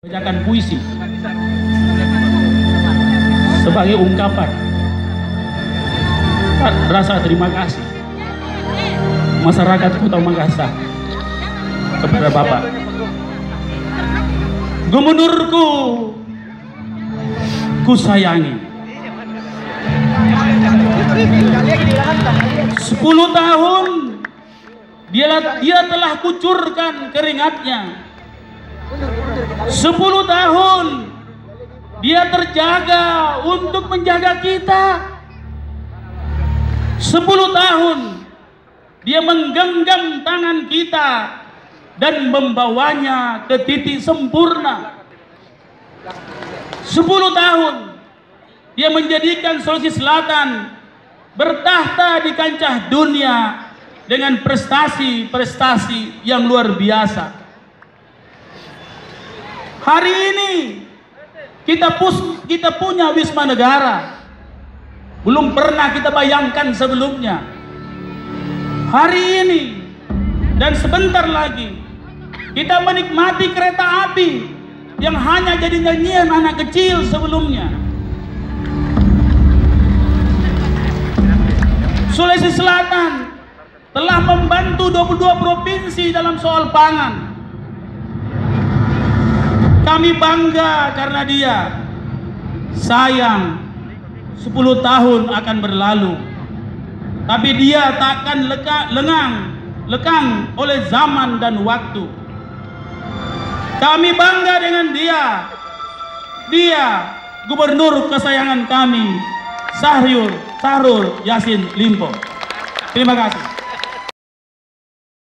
Bacakan puisi sebagai ungkapan rasa terima kasih masyarakat Kota Makassar kepada Bapak Gubernurku ku sayangi. 10 tahun dia telah kucurkan keringatnya. 10 tahun dia terjaga untuk menjaga kita. 10 tahun dia menggenggam tangan kita dan membawanya ke titik sempurna. 10 tahun dia menjadikan Sulawesi Selatan bertahta di kancah dunia dengan prestasi-prestasi yang luar biasa. Hari ini kita punya Wisma Negara, belum pernah kita bayangkan sebelumnya. Hari ini dan sebentar lagi kita menikmati kereta api yang hanya jadi nyanyian anak kecil sebelumnya. Sulawesi Selatan telah membantu 22 provinsi dalam soal pangan. Kami bangga karena dia. Sayang 10 tahun akan berlalu, tapi dia takkan lekang oleh zaman dan waktu. Kami bangga dengan dia. Dia gubernur kesayangan kami, Syahrul Yassin Limpo. Terima kasih.